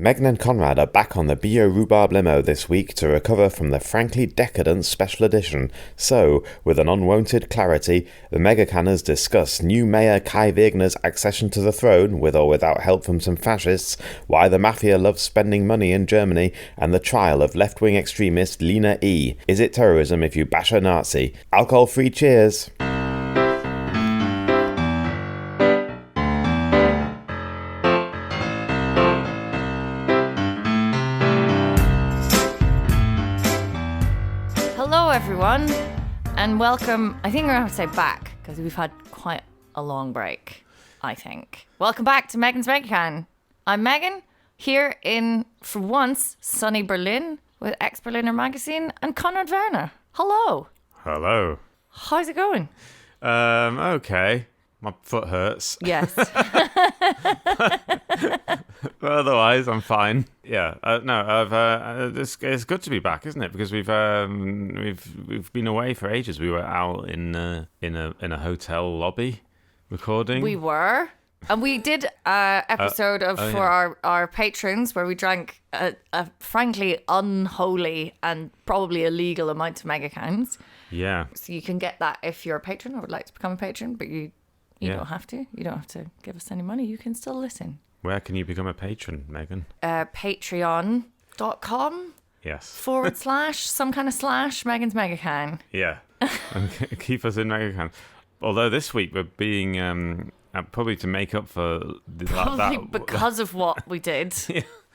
Megan and Konrad are back on the Bio-Rhubarb-Limo this week to recover from the frankly decadent special edition. So, with an unwonted clarity, the megacanners discuss new Mayor Kai Wegner's accession to the throne, with or without help from some fascists, why the Mafia loves spending money in Germany, and the trial of left-wing extremist Lina E. Is it terrorism if you bash a Nazi? Alcohol-free cheers! Hello everyone, and welcome. I think we're going to have to say back, because we've had quite a long break, I think. Welcome back to Megan's Megacan. I'm Megan, here in, for once, sunny Berlin with Ex-Berliner magazine and Konrad Werner. Hello. Hello. How's it going? Okay. My foot hurts. Yes. But otherwise, I'm fine. Yeah. It's good to be back, isn't it? Because we've been away for ages. We were out in a hotel lobby recording. We were. And we did an episode for our patrons where we drank a frankly unholy and probably illegal amount of megacanners. Yeah. So you can get that if you're a patron or would like to become a patron, but you don't have to. You don't have to give us any money. You can still listen. Where can you become a patron, Megan? Patreon.com. Yes. / some kind of / Megan's Megacan. Yeah. And keep us in Megacan. Although this week we're being probably to make up for because of what we did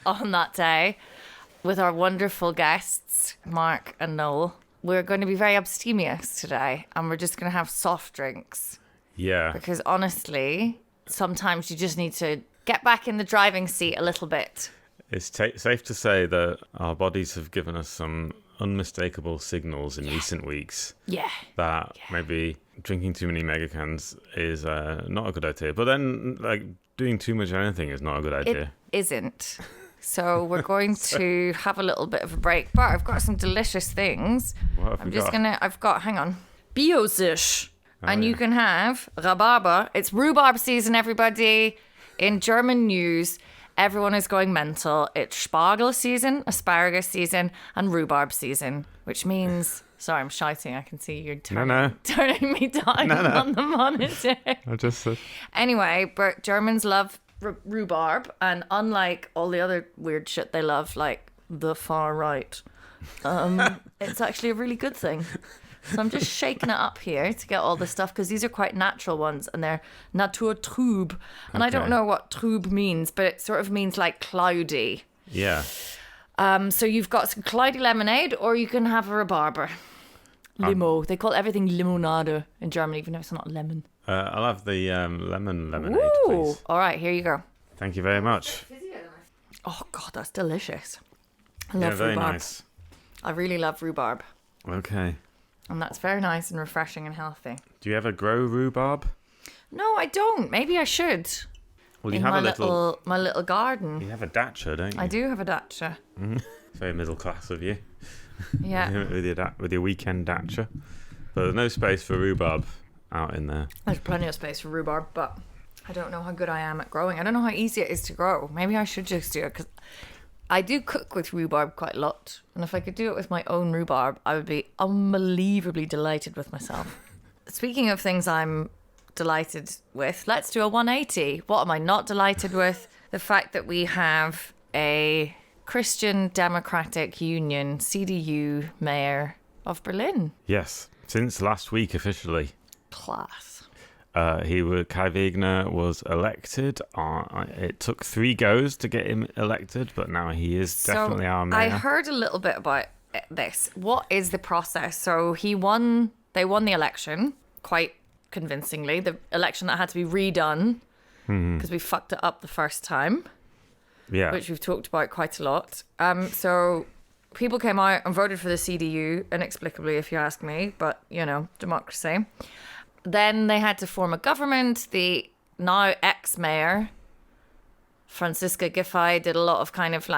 on that day with our wonderful guests, Mark and Noel. We're going to be very abstemious today, and we're just going to have soft drinks. Yeah. Because honestly, sometimes you just need to get back in the driving seat a little bit. It's safe to say that our bodies have given us some unmistakable signals in recent weeks. Yeah. That maybe drinking too many megacans is not a good idea. But then, doing too much of anything is not a good idea. It isn't. So we're going to have a little bit of a break. But I've got some delicious things. What have you got? Hang on. Bio-Zisch. You can have rhabarber. It's rhubarb season, everybody. In German news, everyone is going mental. It's Spargel season, asparagus season, and rhubarb season, which means... Sorry, I'm shouting. I can see you turning me down on the monitor. I just said... Anyway, but Germans love rhubarb, and unlike all the other weird shit they love, like the far right, it's actually a really good thing. So I'm just shaking it up here to get all the stuff, because these are quite natural ones, and they're naturtrüb. And I don't know what trüb means, but it sort of means like cloudy. Yeah. So you've got some cloudy lemonade, or you can have a rhabarber. Limo. They call everything limonade in Germany, even though it's not lemon. I'll have the lemon lemonade, please. All right, here you go. Thank you very much. Oh, God, that's delicious. I love very rhubarb. Nice. I really love rhubarb. Okay. And that's very nice and refreshing and healthy. Do you ever grow rhubarb? No, I don't. Maybe I should. Well, you in have my little garden. You have a dacha, don't you? I do have a dacha. Mm-hmm. Very middle class of you. Yeah. with your weekend dacha. But there's no space for rhubarb out in there. There's plenty of space for rhubarb, but I don't know how good I am at growing. I don't know how easy it is to grow. Maybe I should just do it, because I do cook with rhubarb quite a lot. And if I could do it with my own rhubarb, I would be unbelievably delighted with myself. Speaking of things I'm delighted with, let's do a 180. What am I not delighted with? The fact that we have a Christian Democratic Union, CDU, mayor of Berlin. Yes, since last week officially. Class. Kai Wegner was elected. It took 3 goes to get him elected, but now he is definitely our mayor. I heard a little bit about this. What is the process? So they won the election quite convincingly. The election that had to be redone because we fucked it up the first time. Yeah. Which we've talked about quite a lot. So people came out and voted for the CDU, inexplicably, if you ask me, but, democracy. Then they had to form a government. The now ex-mayor, Franziska Giffey, did a lot of kind of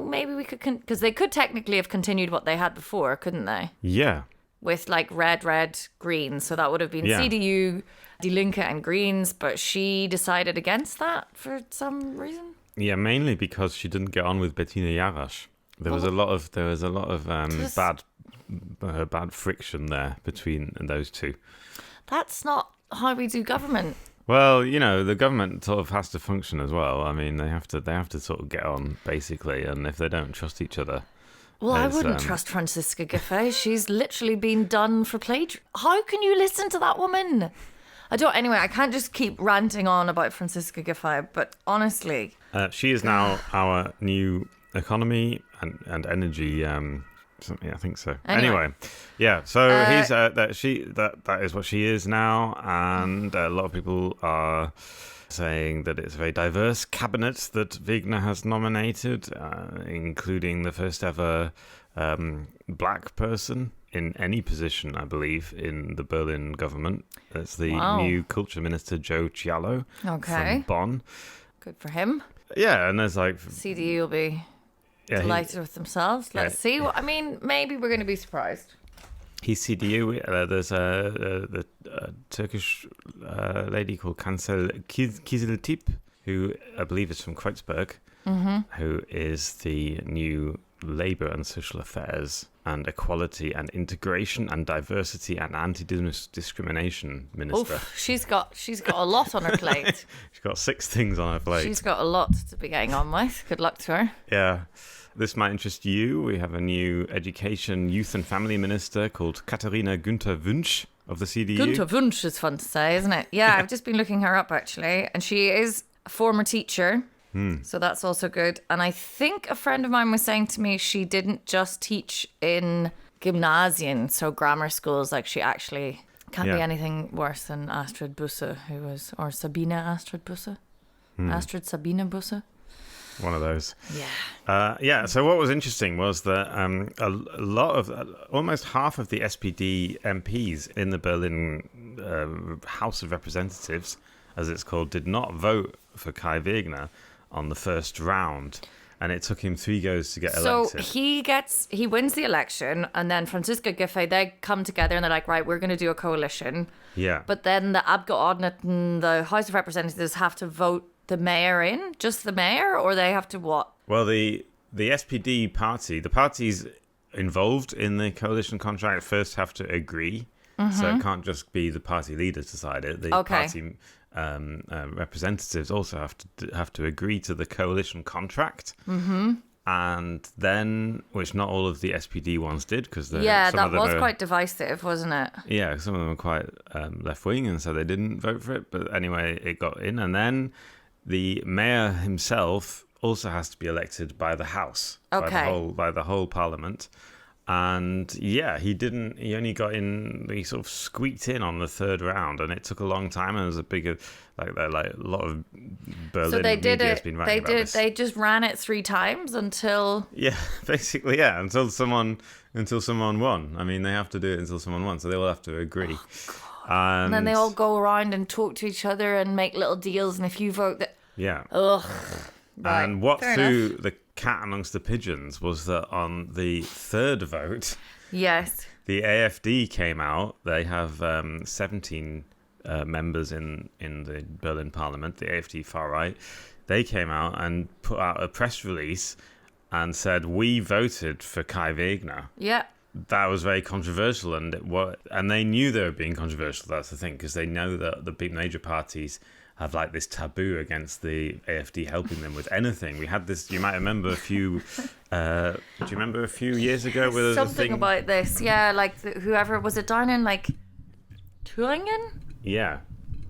maybe we could... Because they could technically have continued what they had before, couldn't they? Yeah. With red, green. So that would have been CDU, Die Linke and Greens, but she decided against that for some reason. Yeah, mainly because she didn't get on with Bettina Jarasch. There was a lot of bad friction there between those two. That's not how we do government. Well, the government sort of has to function as well. I mean, they have to sort of get on basically, and if they don't trust each other. Well, I wouldn't trust Franziska Giffey. She's literally been done for plagiarism. How can you listen to that woman? Anyway, I can't just keep ranting on about Franziska Giffey, but honestly. She is now our new economy and energy. I think so. Anyway, yeah. So that is what she is now, and a lot of people are saying that it's a very diverse cabinet that Wegner has nominated, including the first ever black person in any position, I believe, in the Berlin government. That's the new culture minister, Joe Cialo, from Bonn. Good for him. Yeah, and there's CDU will be delighted with themselves. Let's see. I mean, maybe we're going to be surprised. He's CDU. There's the Turkish lady called Kansel Kiziltip, who I believe is from Kreuzberg, who is the new Labour and Social Affairs and Equality and Integration and Diversity and Anti-Discrimination Minister. Oof, she's got a lot on her plate. She's got 6 things on her plate. She's got a lot to be getting on with. Good luck to her. Yeah. This might interest you. We have a new Education, Youth and Family Minister called Katharina Günther Wünsch of the CDU. Günther Wünsch is fun to say, isn't it? Yeah, I've just been looking her up, actually. And she is a former teacher. So that's also good. And I think a friend of mine was saying to me she didn't just teach in gymnasien, so grammar schools. Like, she actually can't be anything worse than Astrid Busse, or Sabine Astrid Busse. Astrid Sabine Busse. One of those. Yeah. So what was interesting was that a lot of, almost half of the SPD MPs in the Berlin House of Representatives, as it's called, did not vote for Kai Wegner on the first round. And it took him 3 goes to get elected. So he wins the election, and then Franziska Giffey, they come together and they're like, right, we're going to do a coalition. Yeah. But then the Abgeordneten, the House of Representatives, have to vote the mayor in, just the mayor, or they have to what? Well, the SPD party, the parties involved in the coalition contract first have to agree. So it can't just be the party leaders decide it. The party representatives also have to agree to the coalition contract. And then, which not all of the SPD ones did, because that was quite divisive, wasn't it? Yeah, some of them were quite left-wing, and so they didn't vote for it. But anyway, it got in. And then the mayor himself also has to be elected by the House, by the whole parliament. And yeah, he only got in, he sort of squeaked in on the 3rd round, and it took a long time, and it was a big, like a lot of Berlin media has been writing about this. They just ran it 3 times until... Yeah, basically, yeah, until someone won. I mean, they have to do it until someone won, so they all have to agree. And then they all go around and talk to each other and make little deals, and if you vote that... Yeah. Ugh. Right. And what threw the cat amongst the pigeons was that on the 3rd vote, yes, the AfD came out. They have 17 members in the Berlin Parliament, the AfD far right. They came out and put out a press release and said, "We voted for Kai Wegner." Yeah. That was very controversial, and they knew they were being controversial. That's the thing, because they know that the big major parties have like this taboo against the AfD helping them with anything. We had this, you might remember a few, do you remember a few years ago? Where something about this, yeah, like whoever, was it down in like Thüringen? Yeah.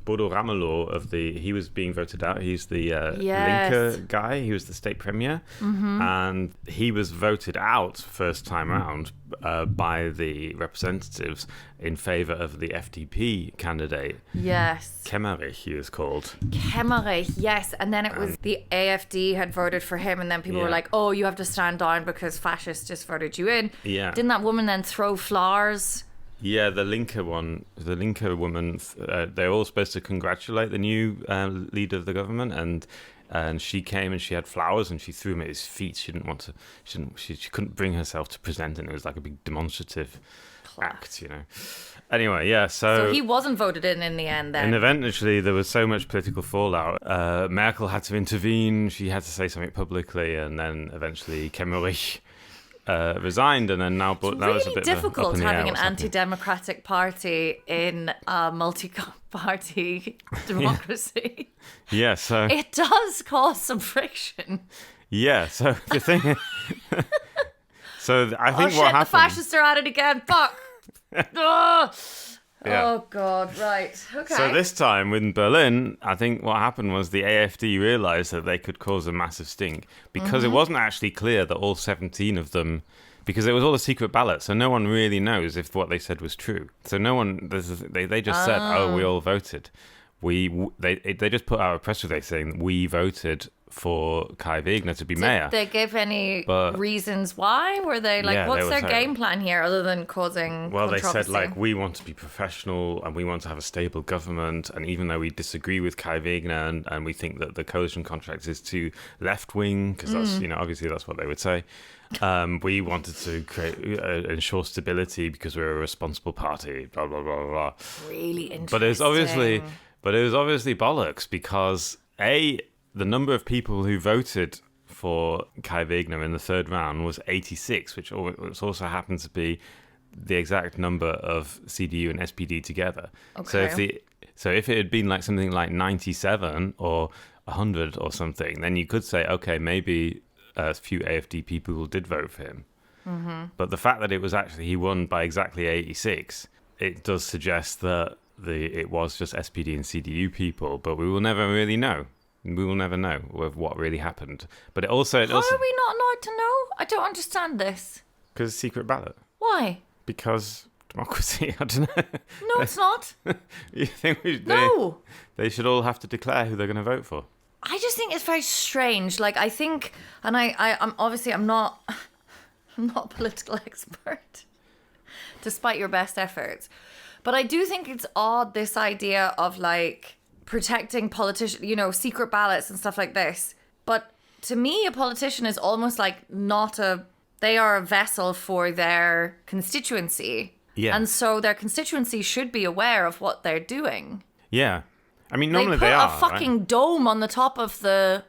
Bodo Ramelow he was being voted out. He's the Linke guy. He was the state premier. And he was voted out first time round by the representatives in favour of the FDP candidate. Yes. Kemmerich, he was called. Kemmerich, yes. And then it was the AfD had voted for him, and then people were like, oh, you have to stand down because fascists just voted you in. Yeah. Didn't that woman then throw flowers? Yeah, the Linke woman, they're all supposed to congratulate the new leader of the government, and And she came and she had flowers and she threw them at his feet. She didn't want to. She couldn't bring herself to present it. It was like a big demonstrative act, you know. Anyway, yeah. So he wasn't voted in the end. Then. And eventually, there was so much political fallout. Merkel had to intervene. She had to say something publicly, and then eventually Kemmerich resigned, and then now. But that was a bit difficult having an anti-democratic party in a multi-party democracy. Yeah, so it does cause some friction. Yeah, so the thing. I think shit, what happened. The fascists are at it again. Fuck. Oh. Yeah. Oh God! Right. Okay. So this time in Berlin, I think what happened was the AfD realised that they could cause a massive stink because it wasn't actually clear that all 17 of them, because it was all a secret ballot, so no one really knows if what they said was true. So no one, they just said, "Oh, we all voted." They just put out a press release saying we voted for Kai Wegner to be mayor. Did they give any reasons why? Were they like, what's their game plan here other than causing controversy? They said, like, we want to be professional and we want to have a stable government, and even though we disagree with Kai Wegner and we think that the coalition contract is too left-wing, because that's, obviously that's what they would say, we wanted to ensure stability because we're a responsible party, blah, blah, blah, blah. Really interesting. But it was obviously bollocks because, the number of people who voted for Kai Wegner in the third round was 86, which also happened to be the exact number of CDU and SPD together. Okay. So if it had been like something like 97 or 100 or something, then you could say, okay, maybe a few AfD people did vote for him. Mm-hmm. But the fact that it was actually he won by exactly 86, it does suggest that it was just SPD and CDU people, but we will never really know. We will never know what really happened. But How are we not allowed to know? I don't understand this. Because it's secret ballot. Why? Because democracy, I don't know. No, it's not. You think they should all have to declare who they're going to vote for? I just think it's very strange. Like, I think, and I'm not a political expert, despite your best efforts. But I do think it's odd, this idea of, like, protecting politicians, secret ballots and stuff like this. But to me, a politician is almost like they are a vessel for their constituency. Yeah. And so their constituency should be aware of what they're doing. Yeah. I mean, normally they are. They put a fucking dome on the top of the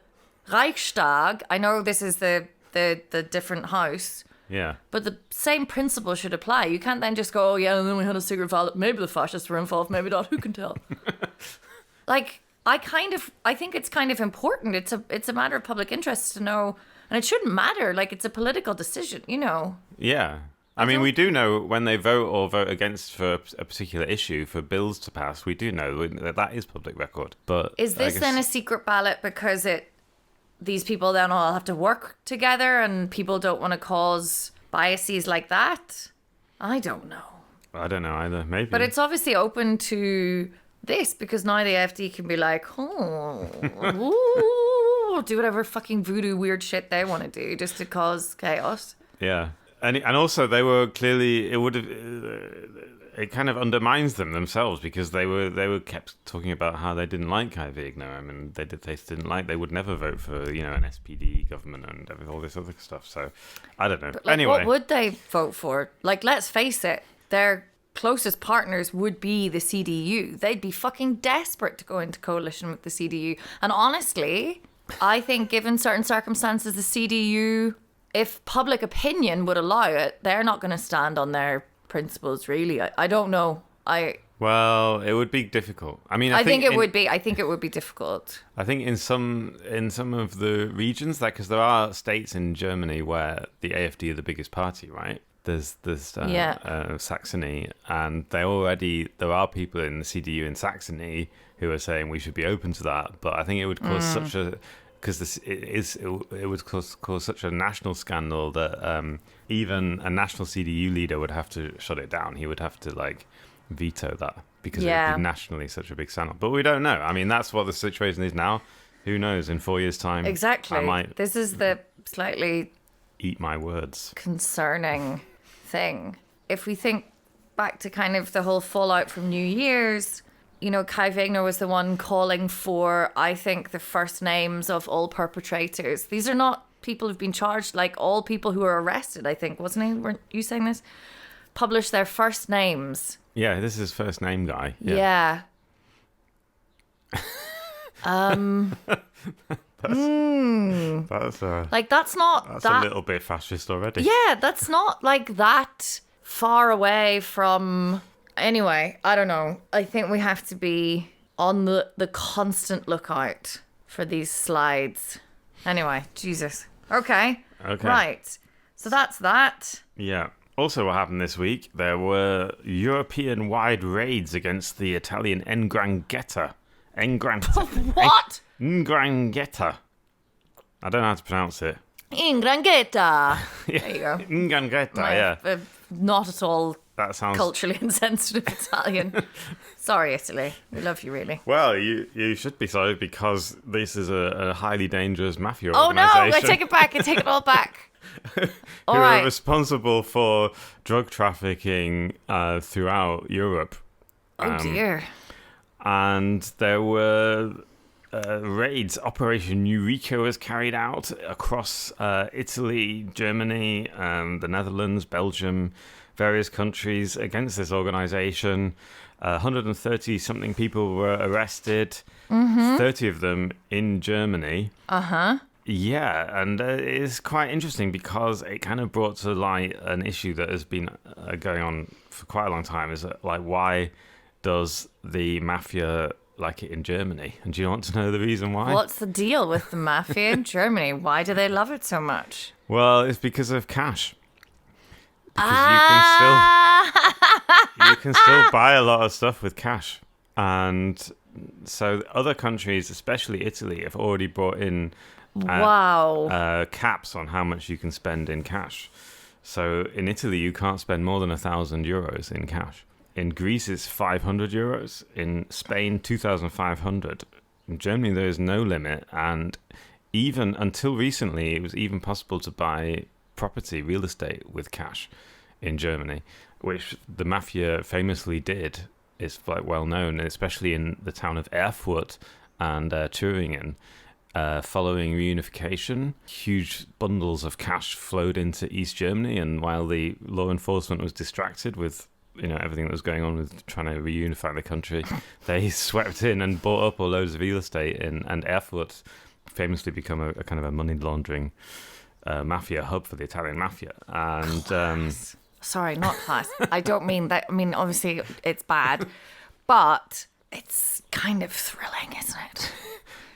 Reichstag. I know this is the different house. Yeah. But the same principle should apply. You can't then just go, oh yeah, and then we had a secret ballot. Maybe the fascists were involved, maybe not. Who can tell? Like, I think it's kind of important. It's a matter of public interest to know, and it shouldn't matter. Like, it's a political decision, Yeah. I mean, we do know when they vote or vote against for a particular issue, for bills to pass, we do know that is public record. But is this then a secret ballot because these people then all have to work together and people don't want to cause biases like that? I don't know. I don't know either, maybe. But it's obviously open to this because now the AfD can be like, do whatever fucking voodoo weird shit they want to do just to cause chaos. Yeah. And also they were clearly, it kind of undermines them themselves because they were kept talking about how they didn't like Kai Wegner. I mean, they would never vote for, an SPD government and all this other stuff. So I don't know. But anyway. What would they vote for? Like, let's face it, their closest partners would be the CDU. They'd be fucking desperate to go into coalition with the CDU. And honestly, I think given certain circumstances, the CDU, if public opinion would allow it, they're not going to stand on their principles, really. I don't know. Well, it would be difficult. I mean, I think it would be. I think it would be difficult. I think in some of the regions, because there are states in Germany where the AfD are the biggest party, right? There's Saxony, and there are people in the CDU in Saxony who are saying we should be open to that. But I think it would cause it would cause such a national scandal that even a national CDU leader would have to shut it down. He would have to veto that because it would be nationally such a big scandal. But we don't know. I mean, that's what the situation is now. Who knows? In 4 years' time, exactly. This is the slightly eat my words concerning thing. If we think back to kind of the whole fallout from New Year's, Kai Wegner was the one calling for, I think, the first names of all perpetrators. These are not people who've been charged, like all people who were arrested, I think, wasn't he? Weren't you saying this? Publish their first names. Yeah, this is first name guy. Yeah. That's That's not that's that a little bit fascist already. Yeah, that's not like that far away from. Anyway, I don't know. I think we have to be on the constant lookout for these slides. Anyway, Jesus. Okay. Right. So that's that. Yeah. Also, what happened this week, there were European-wide raids against the Italian Ndrangheta. What? Ndrangheta. I don't know how to pronounce it. Ndrangheta. There you go. Ndrangheta, yeah. Not at all That sounds culturally insensitive Italian. Sorry, Italy. We love you, really. Well, you should be sorry because this is a highly dangerous mafia Oh no! organisation. I take it back. I take it all back. Who are responsible for drug trafficking throughout Europe. Oh dear. And there were raids. Operation Eureka was carried out across Italy, Germany, the Netherlands, Belgium, various countries against this organisation. 130-something people were arrested, 30 of them in Germany. Uh-huh. Yeah, and it's quite interesting because it kind of brought to light an issue that has been going on for quite a long time. Is that, like, why does the mafia like it in Germany? And do you want to know the reason why? What's the deal with the mafia in Germany? Why do they love it so much? Well, it's because of cash. Because you can still buy a lot of stuff with cash. And so other countries, especially Italy, have already brought in caps on how much you can spend in cash. So in Italy, you can't spend more than €1,000 in cash. In Greece, it's €500. In Spain, 2,500. In Germany, there is no limit. And even until recently, it was even possible to buy property, real estate, with cash in Germany, which the mafia famously did. Is like well known, especially in the town of Erfurt and Thüringen. Following reunification, huge bundles of cash flowed into East Germany, and while the law enforcement was distracted with everything that was going on with trying to reunify the country, they swept in and bought up all loads of real estate and Erfurt famously become a kind of a money laundering mafia hub for the Italian mafia. And sorry, not class. I don't mean that. I mean, obviously it's bad, but it's kind of thrilling, isn't it?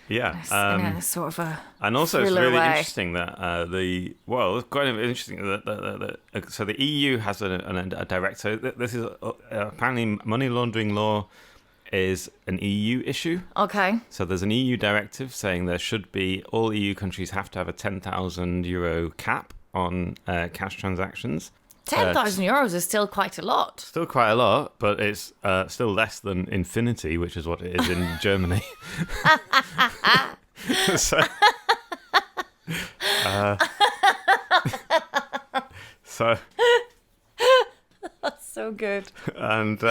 Yeah, in a sort of a and also it's thriller really way. interesting that it's quite interesting that so the EU has a director. This is apparently money laundering law is an EU issue. Okay. So there's an EU directive saying there should be all EU countries have to have a €10,000 cap on cash transactions. €10,000 is still quite a lot. Still quite a lot, but it's still less than infinity, which is what it is in Germany. so, That's so good. And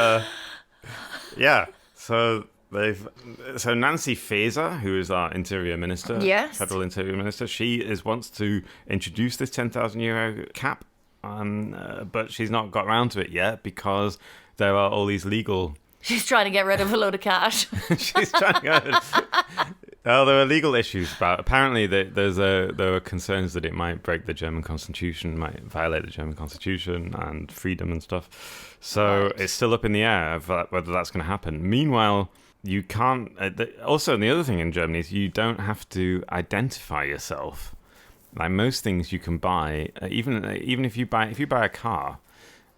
yeah, so Nancy Faeser, who is our Interior Minister, yes, Federal Interior Minister, she wants to introduce this €10,000 cap. But she's not got around to it yet because there are all these legal... She's trying to get rid of a load of cash. She's trying to get rid of... there are legal issues about... Apparently, there are concerns that it might break the German constitution, might violate the German constitution and freedom and stuff. So It's still up in the air of whether that's going to happen. Meanwhile, you can't... Also, the other thing in Germany is you don't have to identify yourself. Like most things you can buy, even if you buy a car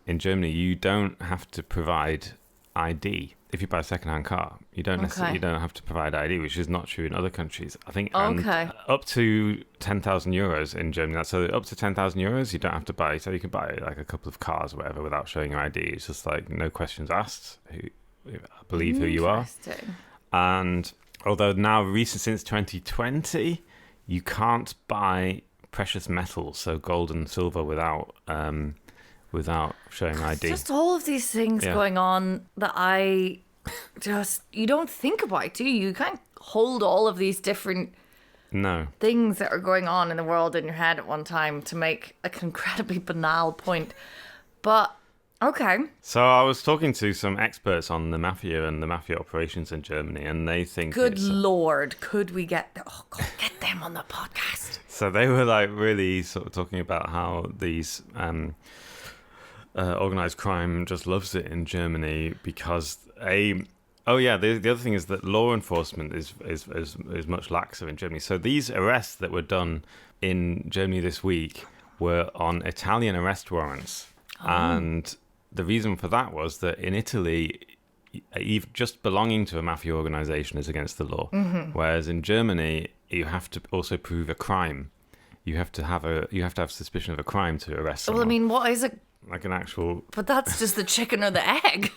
in Germany, you don't have to provide ID. If you buy a second-hand car, you don't necessarily have to provide ID, which is not true in other countries. I think up to €10,000 in Germany. So up to €10,000, you don't have to buy. So you can buy like a couple of cars or whatever without showing your ID. It's just like no questions asked. I believe who you are. And although now since 2020. You can't buy precious metals, so gold and silver, without showing ID. Just all of these things going on that I you don't think about it, do you? You can't hold all of these different No. things that are going on in the world in your head at one time to make an incredibly banal point. But, okay. So I was talking to some experts on the Mafia and the Mafia operations in Germany, and they think Good Lord, could we get them on the podcast? So they were like really sort of talking about how these organized crime just loves it in Germany because the other thing is that law enforcement is much laxer in Germany. So these arrests that were done in Germany this week were on Italian arrest warrants, and the reason for that was that in Italy, even just belonging to a mafia organization is against the law, whereas in Germany you have to also prove a crime. You have to have suspicion of a crime to arrest someone. Well, I mean, what is it? Like an actual... But that's just the chicken or the egg.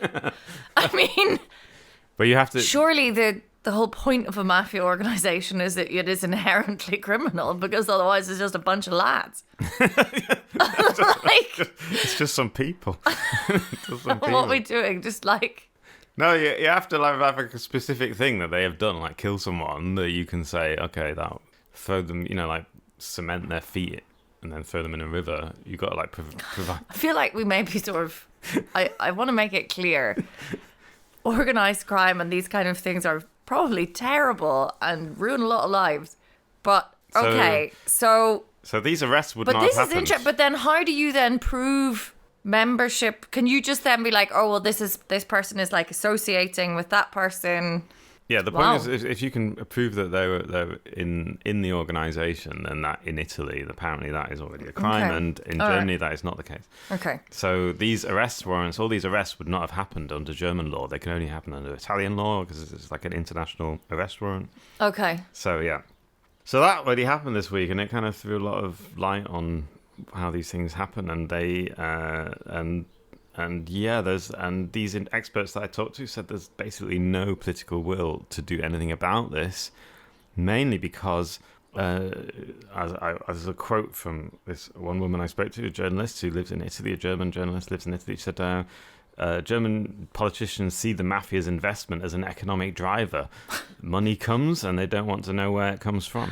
I mean... But you have to... Surely the whole point of a mafia organisation is that it is inherently criminal, because otherwise it's just a bunch of lads. It's just some people. What are we doing? Just like... No, you have to have a specific thing that they have done, like kill someone, that you can say, okay, that throw them, like cement their feet and then throw them in a river. You got to like provide. I feel like we may be sort of. I want to make it clear. Organised crime and these kind of things are probably terrible and ruin a lot of lives. But okay, so these arrests would but not this have is happened. interesting. But then, how do you then prove membership? Can you just then be like, oh well, this person is like associating with that person? Yeah, the point is, if you can prove that they're in the organisation, then that in Italy, apparently that is already a crime, and in Germany that is not the case. Okay. So these arrest warrants, all these arrests would not have happened under German law. They can only happen under Italian law because it's like an international arrest warrant. Okay. So yeah, so that really happened this week, and it kind of threw a lot of light on how these things happen, and they And these experts that I talked to said there's basically no political will to do anything about this, mainly because, as a quote from this one woman I spoke to, a journalist who lives in Italy, a German journalist lives in Italy, she said, German politicians see the mafia's investment as an economic driver. Money comes and they don't want to know where it comes from,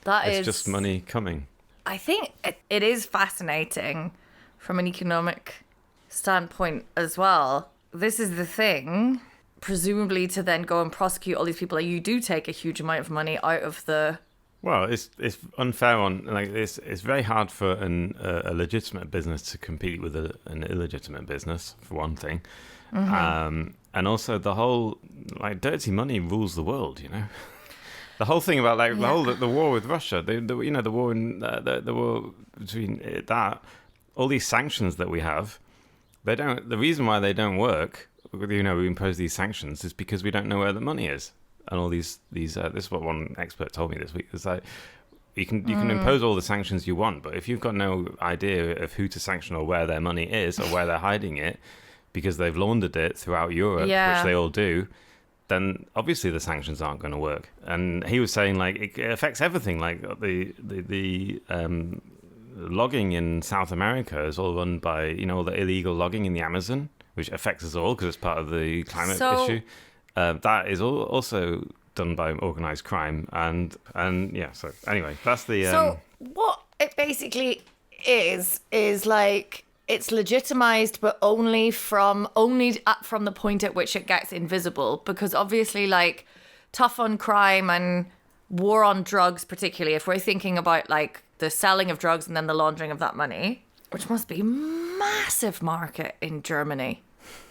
It's just money coming. I think it is fascinating from an economic standpoint as well. This is the thing, presumably, to then go and prosecute all these people. Like, you do take a huge amount of money out of the... Well, it's unfair it's very hard for a legitimate business to compete with an illegitimate business, for one thing. And also the whole dirty money rules the world, The whole thing about the war with Russia, the war in the war between that, all these sanctions that we have. The reason why they don't work, we impose these sanctions, is because we don't know where the money is. And all these this is what one expert told me this week. It's like you can impose all the sanctions you want, but if you've got no idea of who to sanction or where their money is or where they're hiding it, because they've laundered it throughout Europe, which they all do, then obviously the sanctions aren't going to work. And he was saying it affects everything, like the logging in South America is all run by, all the illegal logging in the Amazon, which affects us all because it's part of the climate issue. That is also done by organised crime. So anyway, that's the... So what it basically is it's legitimized, but only from the point at which it gets invisible. Because obviously, tough on crime and war on drugs, particularly, if we're thinking about the selling of drugs and then the laundering of that money, which must be a massive market in Germany.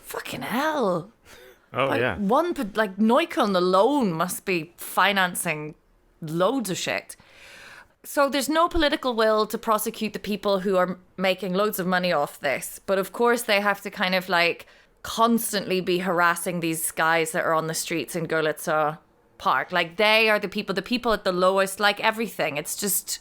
Fucking hell. Oh, yeah. Neukölln alone must be financing loads of shit. So there's no political will to prosecute the people who are making loads of money off this. But of course they have to kind of constantly be harassing these guys that are on the streets in Görlitzer Park. They are the people at the lowest, everything. It's just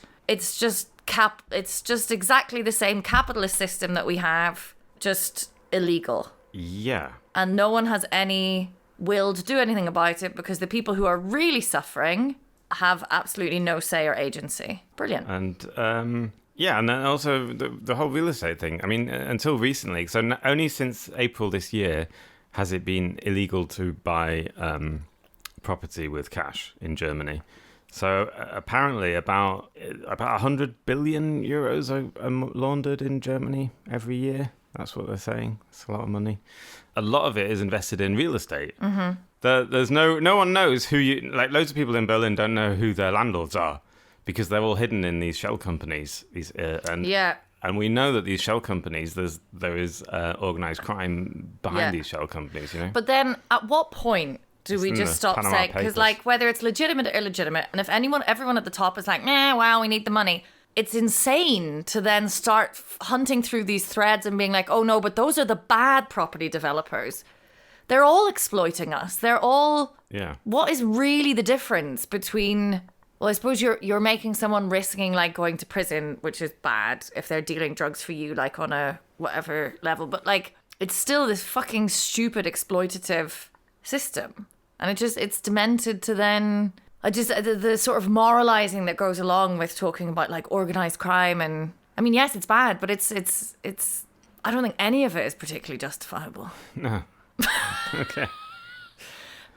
exactly the same capitalist system that we have, just illegal. Yeah. And no one has any will to do anything about it because the people who are really suffering have absolutely no say or agency. Brilliant. And and then also the whole real estate thing. I mean, until recently, so only since April this year has it been illegal to buy property with cash in Germany. So apparently about 100 billion euros are laundered in Germany every year. That's what they're saying. It's a lot of money. A lot of it is invested in real estate. Mm-hmm. There's no one knows who loads of people in Berlin don't know who their landlords are because they're all hidden in these shell companies. And we know that these shell companies, there is organized crime behind these shell companies, you know. But then at what point do we just stop saying, because like whether it's legitimate or illegitimate, and if everyone at the top is like, nah, wow, we need the money, it's insane to then start hunting through these threads and being like, oh no, but those are the bad property developers. They're all exploiting us. They're all... Yeah. What is really the difference between... Well, I suppose you're making someone risking like going to prison, which is bad if they're dealing drugs for you, like on a whatever level. But like, it's still this fucking stupid exploitative system. And it's demented to then... the sort of moralizing that goes along with talking about like organized crime. And I mean, yes, it's bad, but it's I don't think any of it is particularly justifiable. No. Okay.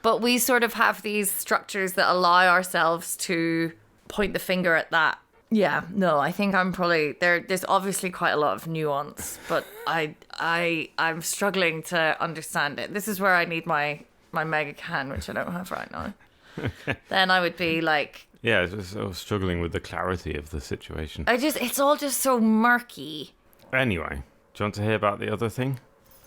But we sort of have these structures that allow ourselves to point the finger at that. Yeah, no, I think I'm probably there's obviously quite a lot of nuance, but I'm struggling to understand it. This is where I need my mega can, which I don't have right now. Okay. Then I would be like... Yeah, I was struggling with the clarity of the situation. It's all just so murky. Anyway, do you want to hear about the other thing?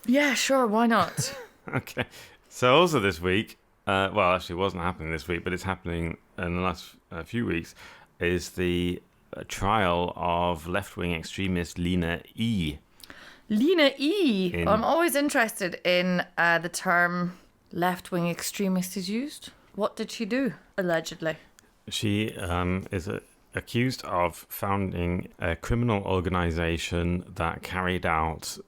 Yeah, sure, why not? Okay. So also this week, well, actually it wasn't happening this week, but it's happening in the last few weeks, is the trial of left-wing extremist Lina E. Lina E! I'm always interested in the term left-wing extremist is used. What did she do, allegedly? She is accused of founding a criminal organization that carried out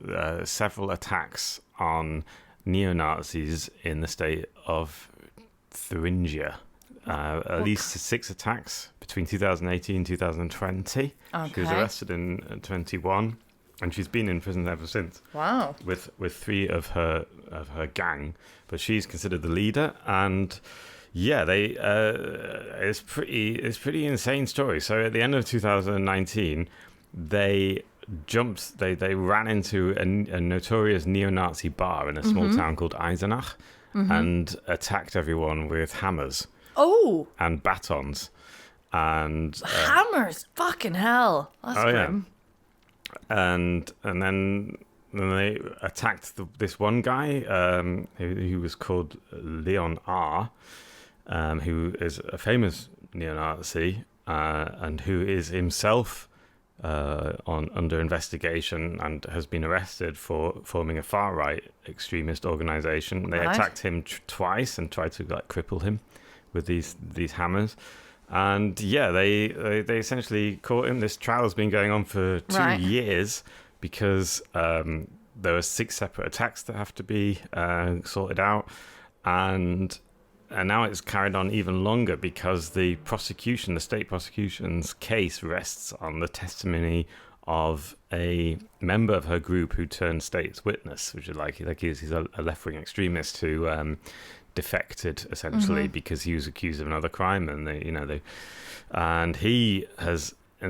several attacks on neo-Nazis in the state of Thuringia. At least 6 attacks between 2018 and 2020. Okay. She was arrested in 21, and she's been in prison ever since. Wow. With 3 of her gang, but she's considered the leader. And yeah, it's pretty insane story. So at the end of 2019, they ran into a notorious neo-Nazi bar in a small town called Eisenach and attacked everyone with hammers. Oh! And batons. And hammers! Fucking hell. That's grim. Yeah. And then they attacked this one guy who was called Leon R., who is a famous neo-Nazi and who is himself under investigation and has been arrested for forming a far-right extremist organization. They attacked him twice and tried to like cripple him with these hammers. And yeah, they essentially caught him. This trial has been going on for 2 years because there are 6 separate attacks that have to be sorted out, and now it's carried on even longer because the state prosecution's case rests on the testimony of a member of her group who turned state's witness, which is like he's a left-wing extremist who defected essentially because he was accused of another crime, and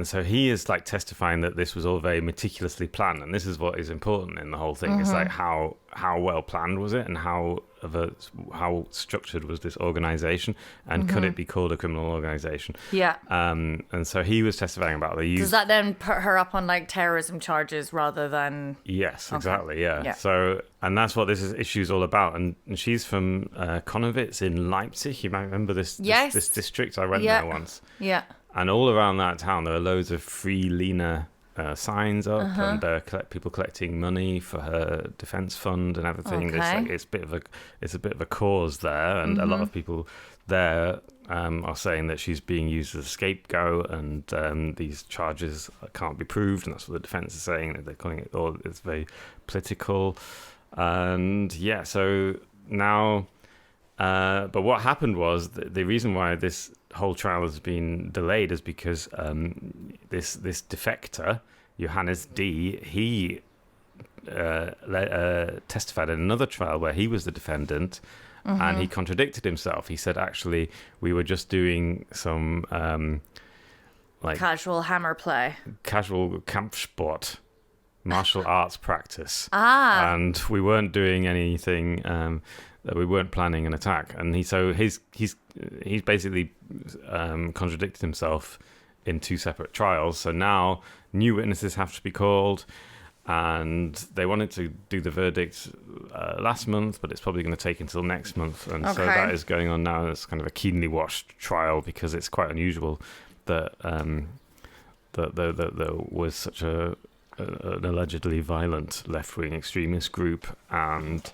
so he is like testifying that this was all very meticulously planned, and this is what is important in the whole thing. It's like how well planned was it, and how structured was this organization, and could it be called a criminal organization? Yeah. And so he was testifying about the use. Does that then put her up on like terrorism charges rather than? Yes, exactly. Yeah. So, and that's what this issue is all about. And she's from Konowitz in Leipzig. You might remember this district. I went there once. Yeah. And all around that town, there are loads of free Lina signs up, and there are people collecting money for her defense fund and everything. Okay. It's a bit of a cause there, and a lot of people there are saying that she's being used as a scapegoat, and these charges can't be proved, and that's what the defense is saying. They're calling it all. It's very political, and yeah. So now, but what happened was the reason why this whole trial has been delayed is because this defector, Johannes D., he testified in another trial where he was the defendant, and he contradicted himself. He said, actually, we were just doing some casual hammer play, casual Kampfsport, martial arts practice, and we weren't doing anything that we weren't planning an attack. And he's basically contradicted himself in two separate trials. So now new witnesses have to be called, and they wanted to do the verdict last month, but it's probably going to take until next month. And so that is going on now. It's kind of a keenly watched trial because it's quite unusual that there was such an allegedly violent left-wing extremist group, and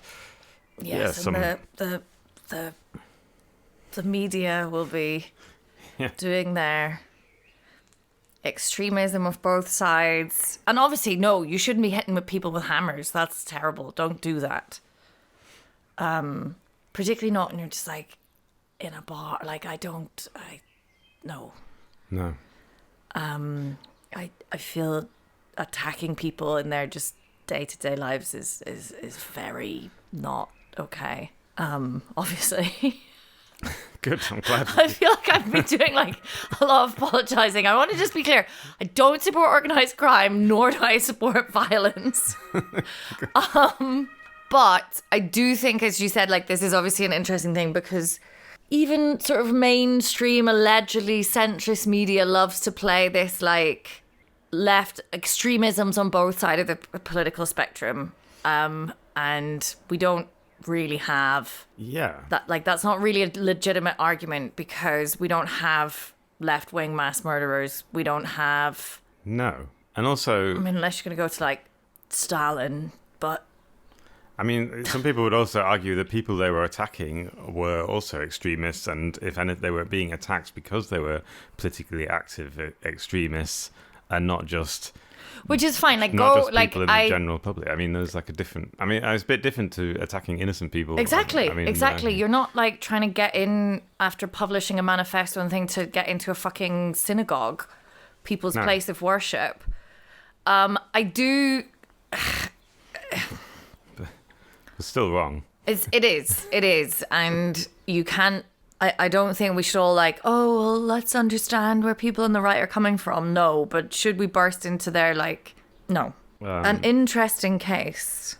the media will be doing their extremism of both sides. And obviously, no, you shouldn't be hitting with people with hammers. That's terrible. Don't do that. Particularly not when you're just like in a bar. Like no. I feel attacking people in their just day-to-day lives is very not okay. Obviously. Good, I'm glad. I feel like I've been doing like a lot of apologizing. I want to just be clear. I don't support organized crime, nor do I support violence. But I do think, as you said, like this is obviously an interesting thing because even sort of mainstream, allegedly centrist media loves to play this like left extremisms on both sides of the political spectrum. And we don't really have that. Like that's not really a legitimate argument because we don't have left-wing mass murderers. We don't have and also I mean, unless you're going to go to like Stalin, but I mean, some people would also argue that people they were attacking were also extremists, and if anything, they were being attacked because they were politically active extremists and not just. Which is fine. Like not go just like people in the general public. I mean, there's like a different. I mean, it's a bit different to attacking innocent people. Exactly. I mean, exactly. You're not like trying to get in after publishing a manifesto and thing to get into a fucking synagogue, people's place of worship. I do. It's still wrong. It is, and you can't. I don't think we should all like, oh, well, let's understand where people on the right are coming from. No, but should we burst into their like, no. An interesting case.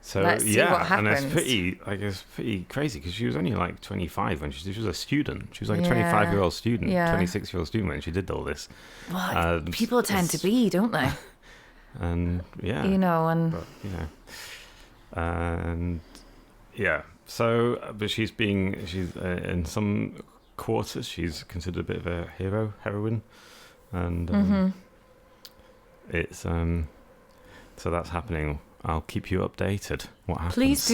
So let's see what happens. And it's pretty crazy because she was only like 25 when she was a student. She was like a 25-year-old student, 26-year-old student when she did all this. Well, people tend to be, don't they? And but she's in some quarters she's considered a bit of a heroine, and it's so that's happening. I'll keep you updated. What happens?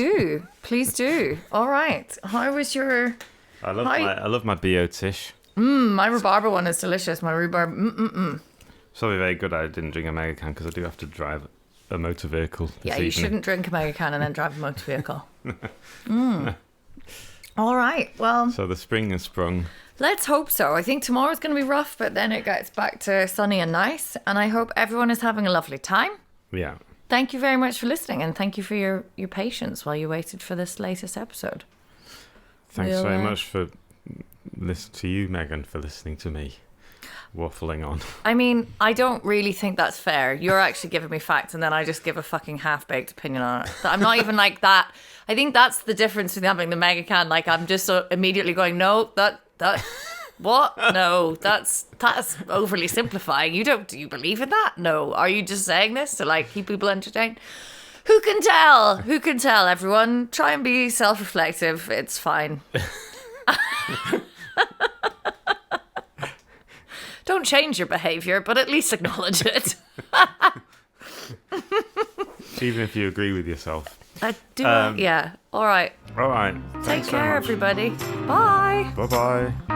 Please do. All right. How was your? I love my Bio-Tish. My rhubarb one is delicious. My rhubarb. It's probably very good I didn't drink a megacan because I do have to drive a motor vehicle this evening. You shouldn't drink a megacan and then drive a motor vehicle. All right, well. So the spring has sprung. Let's hope so. I think tomorrow's going to be rough, but then it gets back to sunny and nice. And I hope everyone is having a lovely time. Yeah. Thank you very much for listening, and thank you for your patience while you waited for this latest episode. Thanks very much for listening to you, Megan, for listening to me waffling on. I mean, I don't really think that's fair. You're actually giving me facts, and then I just give a fucking half-baked opinion on it. I'm not even like that. I think that's the difference with having the megacan. Like, I'm just so immediately going, no, that what? No, that's overly simplifying. Do you believe in that? No. Are you just saying this to like keep people entertained? Who can tell? Who can tell, everyone? Try and be self-reflective. It's fine. Don't change your behaviour, but at least acknowledge it. Even if you agree with yourself. I do. Yeah. All right. All right. Take care, everybody. Bye. Bye-bye.